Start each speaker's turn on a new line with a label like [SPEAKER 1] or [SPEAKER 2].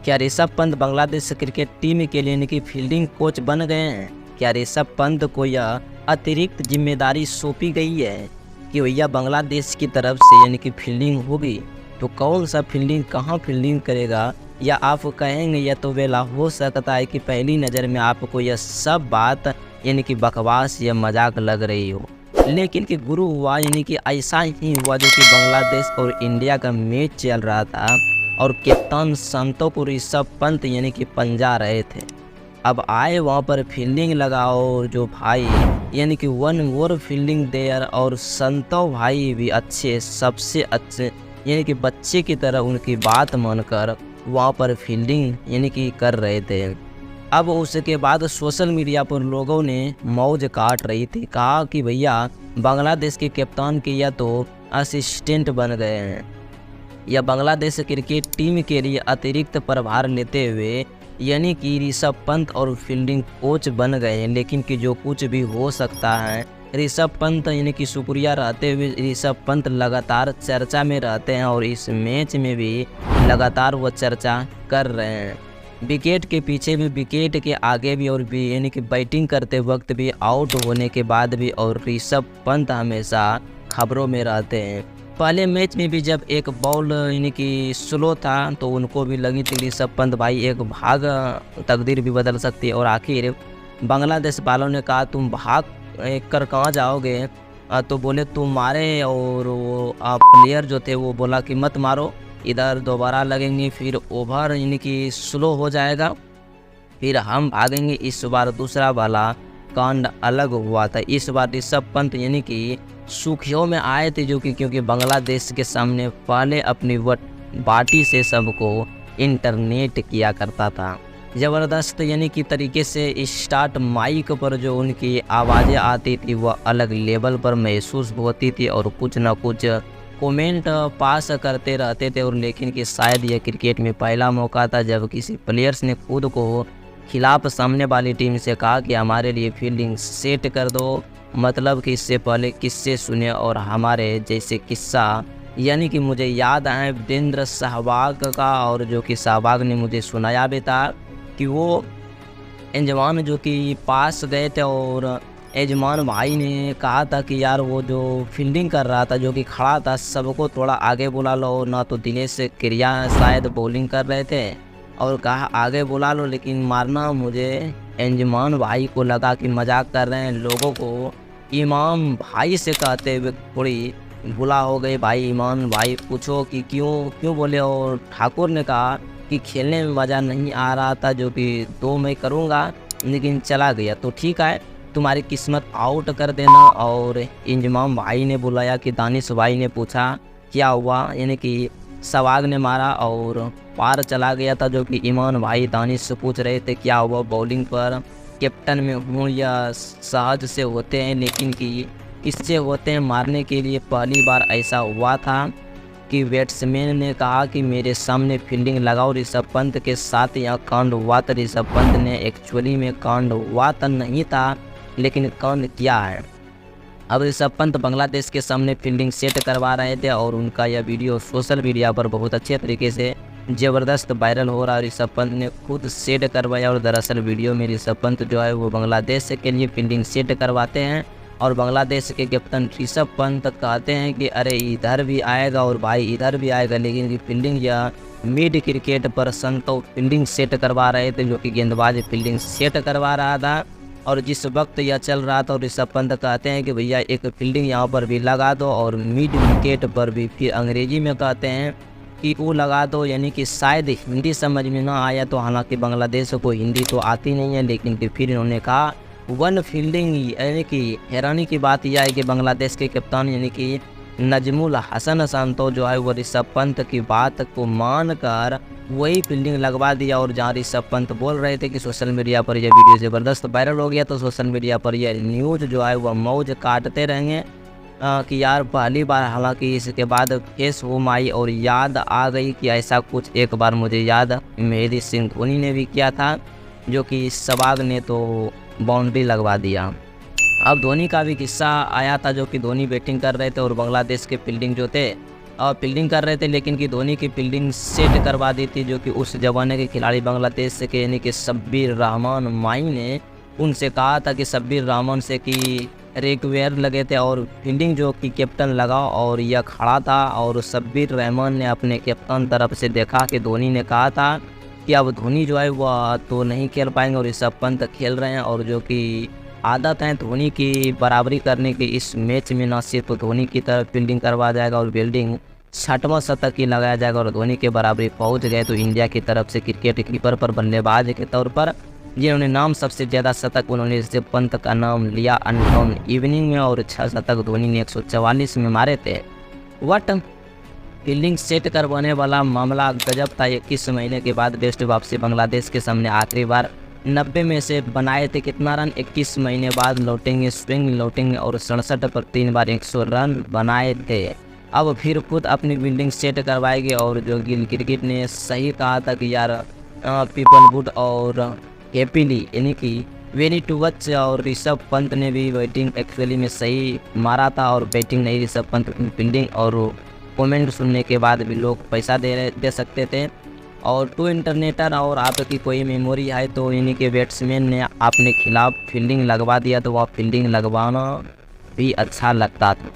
[SPEAKER 1] क्या Rishabh Pant Bangladesh cricket team के लिए यानी कि फील्डिंग कोच बन गए हैं? क्या ऋषभ पंत को यह अतिरिक्त जिम्मेदारी सौंपी गई है कि भैया बांग्लादेश की तरफ से यानी कि फील्डिंग होगी? तो कौन सा फील्डिंग कहाँ फील्डिंग करेगा, या आप कहेंगे या तो वेला हो सकता है कि पहली नज़र में आपको यह सब बात यानी कि बकवास या मजाक लग रही हो, लेकिन कि गुरु हुआ यानी कि ऐसा ही हुआ जो कि बांग्लादेश और इंडिया का मैच चल रहा था और कप्तान संतो को ऋषभ पंत यानी कि पंजा रहे थे। अब आए वहाँ पर फील्डिंग लगाओ जो भाई यानी कि वन मोर फील्डिंग देयर, और संतो भाई भी अच्छे सबसे अच्छे यानी कि बच्चे की तरह उनकी बात मानकर वहाँ पर फील्डिंग यानी कि कर रहे थे। अब उसके बाद सोशल मीडिया पर लोगों ने मौज काट रही थी, कहा कि भैया बांग्लादेश के कप्तान के या तो असिस्टेंट बन गए हैं या बांग्लादेश क्रिकेट टीम के लिए अतिरिक्त प्रभार लेते हुए यानी कि ऋषभ पंत और फील्डिंग कोच बन गए हैं। लेकिन कि जो कुछ भी हो सकता है, ऋषभ पंत यानी कि शुक्रिया रहते हुए ऋषभ पंत लगातार चर्चा में रहते हैं और इस मैच में भी लगातार वो चर्चा कर रहे हैं। विकेट के पीछे भी, विकेट के आगे भी, और भी यानी कि बैटिंग करते वक्त भी, आउट होने के बाद भी, और ऋषभ पंत हमेशा खबरों में रहते हैं। पहले मैच में भी जब एक बॉल यानी कि स्लो था तो उनको भी लगी थी ऋषभ पंत भाई एक भाग तकदीर भी बदल सकती है, और आखिर बांग्लादेश वालों ने कहा तुम भाग कर कहाँ जाओगे, तो बोले तुम मारे, और वो प्लेयर जो थे वो बोला कि मत मारो, इधर दोबारा लगेंगे, फिर ओवर यानी कि स्लो हो जाएगा, फिर हम भागेंगे। इस बार दूसरा वाला कांड अलग हुआ था। इस बार ऋषभ पंत यानी कि सुर्खियों में आए थे जो कि क्योंकि बांग्लादेश के सामने पहले अपनी बाटी से सबको इंटरनेट किया करता था। ज़बरदस्त यानी कि तरीके से स्टार्ट माइक पर जो उनकी आवाज़ें आती थी वह अलग लेवल पर महसूस होती थी, और कुछ ना कुछ कमेंट पास करते रहते थे। और लेकिन कि शायद यह क्रिकेट में पहला मौका था जब किसी प्लेयर्स ने खुद को खिलाफ सामने वाली टीम से कहा कि हमारे लिए फील्डिंग सेट कर दो। मतलब कि इससे पहले किस्से सुने और हमारे जैसे किस्सा यानी कि मुझे याद आए वीरेंद्र सहवाग का, और जो कि सहवाग ने मुझे सुनाया भी था कि वो यजमान जो कि पास गए थे और यजमान भाई ने कहा था कि यार वो जो फील्डिंग कर रहा था जो कि खड़ा था सबको थोड़ा आगे बुला लो, ना तो दिनेश क्रिया शायद बॉलिंग कर रहे थे और कहा आगे बुला लो, लेकिन मारना मुझे यजमान भाई को लगा कि मजाक कर रहे हैं। लोगों को इमाम भाई से कहते हुए थोड़ी भुला हो गई, भाई इमाम भाई पूछो कि क्यों बोले, और ठाकुर ने कहा कि खेलने में मज़ा नहीं आ रहा था जो कि तो मैं करूँगा लेकिन चला गया, तो ठीक है तुम्हारी किस्मत आउट कर देना। और इंजमाम भाई ने बुलाया कि दानिश भाई ने पूछा क्या हुआ, यानी कि सहवाग ने मारा और पार चला गया था, जो कि ईमान भाई दानिश से पूछ रहे थे क्या हुआ बॉलिंग पर, कैप्टन में हूँ या सहज से होते हैं, लेकिन कि किससे होते हैं मारने के लिए। पहली बार ऐसा हुआ था कि बैट्समैन ने कहा कि मेरे सामने फील्डिंग लगाओ ऋषभ पंत के साथ यहाँ कांड हुआ था। ऋषभ पंत ने एक्चुअली में कांड हुआ तो नहीं था, लेकिन कांड क्या है। अब ऋषभ पंत बांग्लादेश के सामने फील्डिंग सेट करवा रहे थे और उनका यह वीडियो सोशल मीडिया पर बहुत अच्छे तरीके से ज़बरदस्त वायरल हो रहा है। ऋषभ पंत ने खुद सेट करवाया और दरअसल वीडियो में ऋषभ पंत जो है वो बांग्लादेश के लिए फील्डिंग सेट करवाते हैं और बांग्लादेश के कैप्टन ऋषभ पंत कहते हैं कि अरे इधर भी आएगा और भाई इधर भी आएगा, लेकिन फील्डिंग या मिड क्रिकेट पर संतो फील्डिंग सेट करवा रहे थे, जो कि गेंदबाज फील्डिंग सेट करवा रहा था। और जिस वक्त यह चल रहा था ऋषभ पंत कहते हैं कि भैया एक फील्डिंग यहाँ पर भी लगा दो और मिड विकेट पर भी, फिर अंग्रेजी में कहते हैं कि वो लगा दो, यानी कि शायद हिंदी समझ में ना आया, तो हालांकि बांग्लादेश को हिंदी तो आती नहीं है, लेकिन फिर इन्होंने कहा वन फील्डिंग। यानी कि हैरानी की बात यह है कि बांग्लादेश के कप्तान यानी कि नजमुल हसन संतो जो है वो ऋषभ पंत की बात को मानकर वही फील्डिंग लगवा दिया। और जहाँ ऋषभ पंत बोल रहे थे कि सोशल मीडिया पर यह वीडियो ज़बरदस्त वायरल हो गया, तो सोशल मीडिया पर यह न्यूज़ जो है वह मौज काटते रहेंगे कि यार पहली बार, हालांकि इसके बाद फेस होम आई और याद आ गई कि ऐसा कुछ एक बार मुझे याद महेंद्र सिंह धोनी ने भी किया था, जो कि सहवाग ने तो बाउंड्री लगवा दिया। अब धोनी का भी किस्सा आया था, जो कि धोनी बैटिंग कर रहे थे और बांग्लादेश के फील्डिंग जो थे फील्डिंग कर रहे थे, लेकिन कि धोनी की फील्डिंग सेट करवा दी थी, जो कि उस ज़माने के खिलाड़ी बांग्लादेश से के यानी कि शब्बीर रहमान माई ने उनसे कहा था कि शब्बीर रहमान से कि रिक्वायर लगे थे और फील्डिंग जो कि कैप्टन लगा और यह खड़ा था, और शब्बीर रहमान ने अपने कैप्टन तरफ से देखा कि धोनी ने कहा था कि अब धोनी जो है वह तो नहीं खेल पाएंगे और ऋषभ पंत खेल रहे हैं, और जो कि आदत है धोनी की बराबरी करने की, इस मैच में न सिर्फ धोनी की तरफ फील्डिंग करवा जाएगा और फील्डिंग 60वां शतक ही लगाया जाएगा और धोनी के बराबरी पहुंच गए तो इंडिया की तरफ से क्रिकेट कीपर पर बल्लेबाज के तौर पर जिन्होंने नाम सबसे ज़्यादा शतक उन्होंने ऋषभ पंत का नाम लिया अनडाउन इवनिंग में, और 6 शतक धोनी ने 144 में मारे थे। वट फील्डिंग सेट करवाने वाला मामला गजब था। 21 महीने के बाद बेस्ट वापसी बांग्लादेश के सामने आखिरी बार 90 में से बनाए थे कितना रन, 21 महीने बाद लौटेंगे, स्विंग लौटेंगे और 67 पर 3 बार 100 रन बनाए थे। अब फिर खुद अपनी फील्डिंग सेट करवाएगी, और जो गिल क्रिकेट ने सही कहा था कि यार पीपल वुड और हैप्पीली यानी कि वेरी टू वच, और ऋषभ पंत ने भी बैटिंग एक्चुअली में सही मारा था और बैटिंग नहीं, ऋषभ पंत की फील्डिंग और कमेंट सुनने के बाद भी लोग पैसा दे सकते थे। और टू इंटरनेटर और आपकी कोई मेमोरी है तो यानी कि बैट्समैन ने अपने खिलाफ फील्डिंग लगवा दिया तो वह फील्डिंग लगवाना भी अच्छा लगता था।